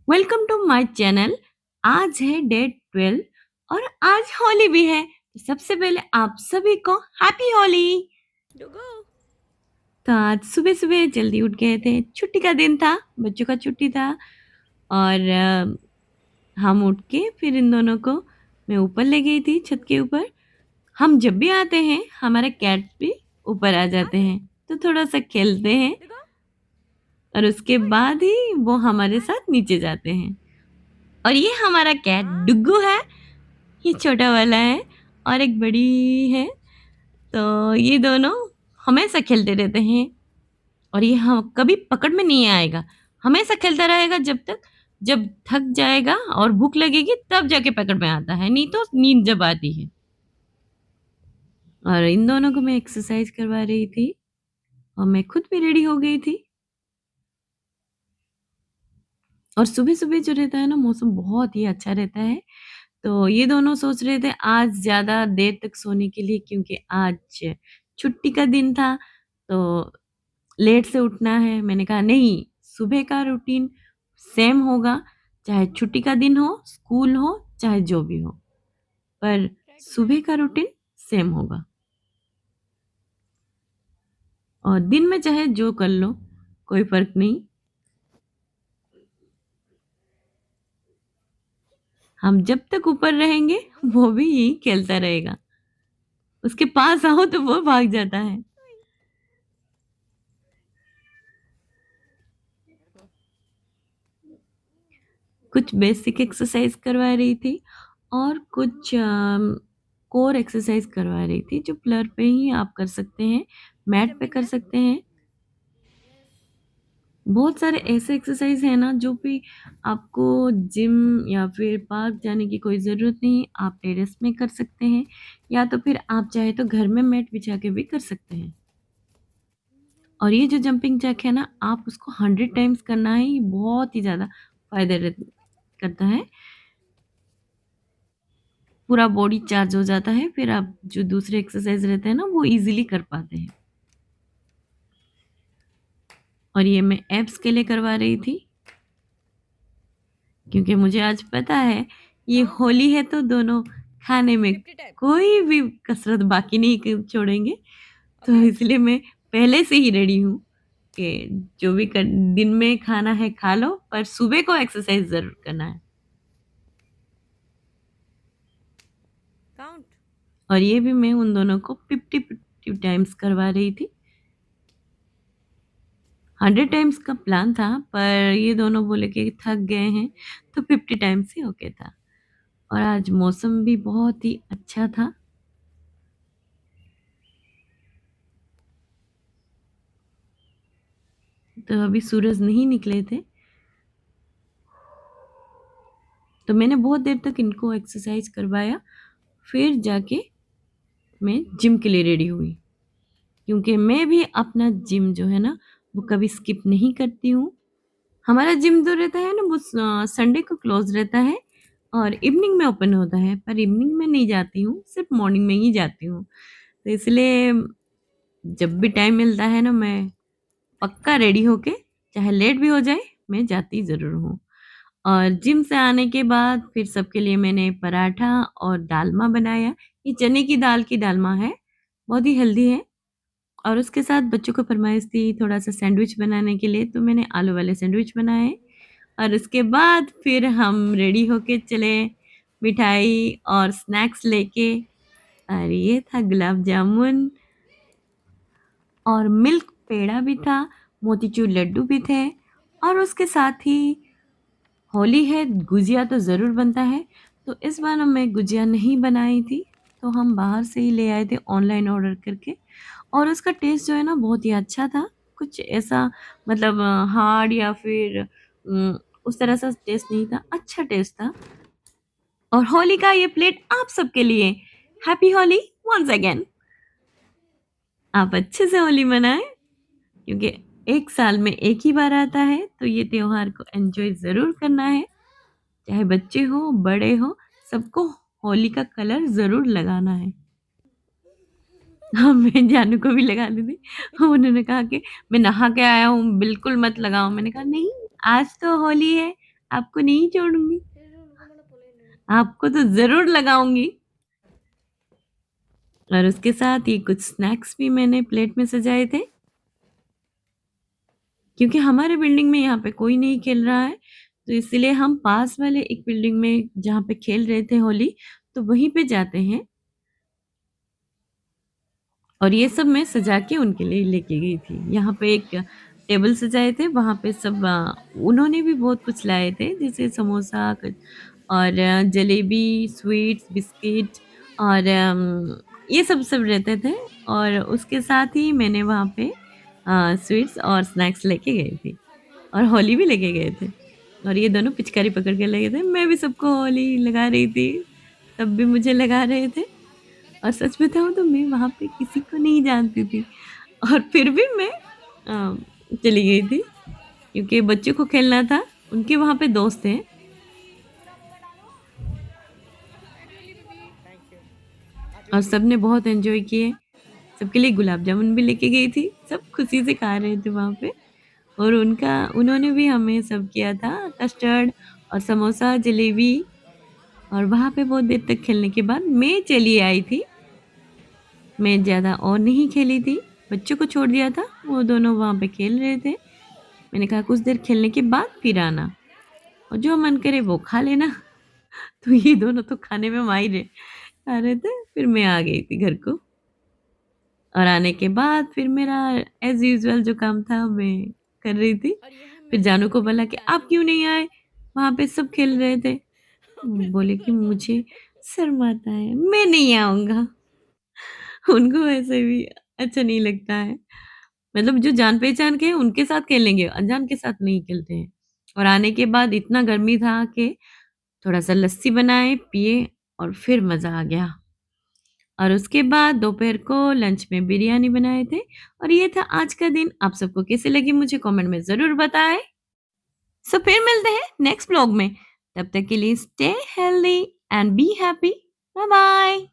Welcome to my channel. आज है date 12 और आज होली भी है। तो सबसे पहले आप सभी को हैप्पी होली। तो आज सुबह सुबह जल्दी उठ गए थे, छुट्टी का दिन था, बच्चों का छुट्टी था। और हम उठ के फिर इन दोनों को मैं ऊपर ले गई थी, छत के ऊपर। हम जब भी आते हैं हमारे कैट भी ऊपर आ जाते हैं, तो थोड़ा सा खेलते हैं और उसके बाद ही वो हमारे साथ नीचे जाते हैं। और ये हमारा कैट डुग्गू है, ये छोटा वाला है और एक बड़ी है। तो ये दोनों हमेशा खेलते रहते हैं और ये हम कभी पकड़ में नहीं आएगा। हमेशा खेलता रहेगा जब थक जाएगा और भूख लगेगी तब जाके पकड़ में आता है, नहीं तो नींद जब आती है। और इन दोनों को मैं एक्सरसाइज करवा रही थी और मैं खुद भी रेडी हो गई थी। और सुबह सुबह जो रहता है ना, मौसम बहुत ही अच्छा रहता है। तो ये दोनों सोच रहे थे आज ज़्यादा देर तक सोने के लिए, क्योंकि आज छुट्टी का दिन था तो लेट से उठना है। मैंने कहा नहीं, सुबह का रूटीन सेम होगा, चाहे छुट्टी का दिन हो, स्कूल हो, चाहे जो भी हो, पर सुबह का रूटीन सेम होगा। और दिन में चाहे जो कर लो, कोई फर्क नहीं। हम जब तक ऊपर रहेंगे वो भी यही खेलता रहेगा। उसके पास आओ तो वो भाग जाता है। कुछ बेसिक एक्सरसाइज करवा रही थी और कुछ कोर एक्सरसाइज करवा रही थी, जो फ्लोर पे ही आप कर सकते हैं, मैट पे कर सकते हैं। बहुत सारे ऐसे एक्सरसाइज है ना जो भी आपको जिम या फिर पार्क जाने की कोई ज़रूरत नहीं, आप टेरेस में कर सकते हैं या तो फिर आप चाहे तो घर में मैट बिछा के भी कर सकते हैं। और ये जो जंपिंग जैक है ना, आप उसको 100 टाइम्स करना है, ये बहुत ही ज़्यादा फ़ायदा करता है। पूरा बॉडी चार्ज हो जाता है, फिर आप जो दूसरे एक्सरसाइज रहते हैं ना वो ईज़िली कर पाते हैं। और ये मैं एब्स के लिए करवा रही थी, क्योंकि मुझे आज पता है ये होली है तो दोनों खाने में कोई भी कसरत बाकी नहीं छोड़ेंगे। तो इसलिए मैं पहले से ही रेडी हूँ कि जो भी दिन में खाना है खा लो, पर सुबह को एक्सरसाइज ज़रूर करना है। और ये भी मैं उन दोनों को 50 टाइम्स करवा रही थी। 100 टाइम्स का प्लान था, पर ये दोनों बोले कि थक गए हैं तो 50 टाइम्स ही ओके था। और आज मौसम भी बहुत ही अच्छा था। तो अभी सूरज नहीं निकले थे, तो मैंने बहुत देर तक इनको एक्सरसाइज करवाया, फिर जाके मैं जिम के लिए रेडी हुई। क्योंकि मैं भी अपना जिम जो है ना वो कभी स्किप नहीं करती हूँ। हमारा जिम जो रहता है ना वो संडे को क्लोज रहता है और इवनिंग में ओपन होता है, पर इवनिंग में नहीं जाती हूँ, सिर्फ मॉर्निंग में ही जाती हूँ। तो इसलिए जब भी टाइम मिलता है ना, मैं पक्का रेडी होके, चाहे लेट भी हो जाए, मैं जाती ज़रूर हूँ। और जिम से आने के बाद फिर सबके लिए मैंने पराठा और दालमा बनाया। ये चने की दाल की दालमा है, बहुत ही हेल्दी है। और उसके साथ बच्चों को फरमाइश थी थोड़ा-सा सैंडविच बनाने के लिए, तो मैंने आलू वाले सैंडविच बनाए। और उसके बाद फिर हम रेडी होके चले मिठाई और स्नैक्स लेके। और ये था गुलाब जामुन और मिल्क पेड़ा भी था, मोतीचूर लड्डू भी थे। और उसके साथ ही होली है, गुजिया तो ज़रूर बनता है। तो इस बार मैं गुजिया नहीं बनाई थी, तो हम बाहर से ही ले आए थे ऑनलाइन ऑर्डर करके। और उसका टेस्ट जो है ना बहुत ही अच्छा था। कुछ ऐसा मतलब हार्ड या फिर उस तरह सा टेस्ट नहीं था, अच्छा टेस्ट था। और होली का ये प्लेट आप सबके लिए। Happy Holi once again. आप अच्छे से होली मनाएं, क्योंकि एक साल में एक ही बार आता है, तो ये त्योहार को एंजॉय ज़रूर करना है। चाहे बच्चे हो, बड़े हो, सबको होली का कलर ज़रूर लगाना है। हाँ, मैं जानू को भी लगा दी थी। उन्होंने कहा कि मैं नहा के आया हूँ, बिल्कुल मत लगाओ। मैंने कहा नहीं, आज तो होली है, आपको नहीं छोड़ूँगी। आपको तो ज़रूर लगाऊँगी। और उसके साथ ही कुछ स्नैक्स भी मैंने प्लेट में सजाए थे। क्योंकि हमारे बिल्डिंग में यहाँ पे कोई नहीं खेल रहा है, तो इसलिए हम पास वाले एक बिल्डिंग में जहाँ पे खेल रहे थे होली, तो वहीं पे जाते हैं। और ये सब मैं सजा के उनके लिए लेके गई थी। यहाँ पे एक टेबल सजाए थे, वहाँ पे सब उन्होंने भी बहुत कुछ लाए थे, जैसे समोसा और जलेबी, स्वीट्स, बिस्किट और ये सब रहते थे। और उसके साथ ही मैंने वहाँ पे स्वीट्स और स्नैक्स लेके गई थी और होली भी लेके गए थे। और ये दोनों पिचकारी पकड़ के लगे थे। मैं भी सबको होली लगा रही थी, तब भी मुझे लगा रहे थे। और सच बताऊँ तो मैं वहाँ पे किसी को नहीं जानती थी और फिर भी मैं चली गई थी क्योंकि बच्चों को खेलना था, उनके वहाँ पे दोस्त हैं। और सबने बहुत एन्जॉय किए, सबके लिए गुलाब जामुन भी लेके गई थी, सब खुशी से खा रहे थे वहाँ पे। और उन्होंने भी हमें सर्व किया था कस्टर्ड और समोसा, जलेबी। और वहाँ पे बहुत देर तक खेलने के बाद मैं चली आई थी। मैं ज़्यादा और नहीं खेली थी, बच्चों को छोड़ दिया था, वो दोनों वहाँ पे खेल रहे थे। मैंने कहा कुछ देर खेलने के बाद फिर आना और जो मन करे वो खा लेना। तो ये दोनों तो खाने में माहिर खा रहे थे, फिर मैं आ गई थी घर को। और आने के बाद फिर मेरा एज़ यूजुअल जो काम था मैं कर रही थी। फिर जानू को बोला कि आप क्यों नहीं आए? वहाँ पे सब खेल रहे थे। बोले कि मुझे शर्म आता है, मैं नहीं आऊँगा। उनको वैसे भी अच्छा नहीं लगता है। मतलब जो जान-पहचान के हैं उनके साथ खेलेंगे, अनजान के साथ नहीं खेलते हैं। और आने के बाद इतना गर्मी था कि थोड़ा-सा लस्सी बनाए, पिए और फिर मज़ा आ गया। और उसके बाद दोपहर को लंच में बिरयानी बनाए थे। और ये था आज का दिन। आप सबको कैसी लगी मुझे कमेंट में ज़रूर बताएँ। सो फिर मिलते हैं नेक्स्ट व्लॉग में। तब तक के लिए stay healthy and be happy. Bye bye.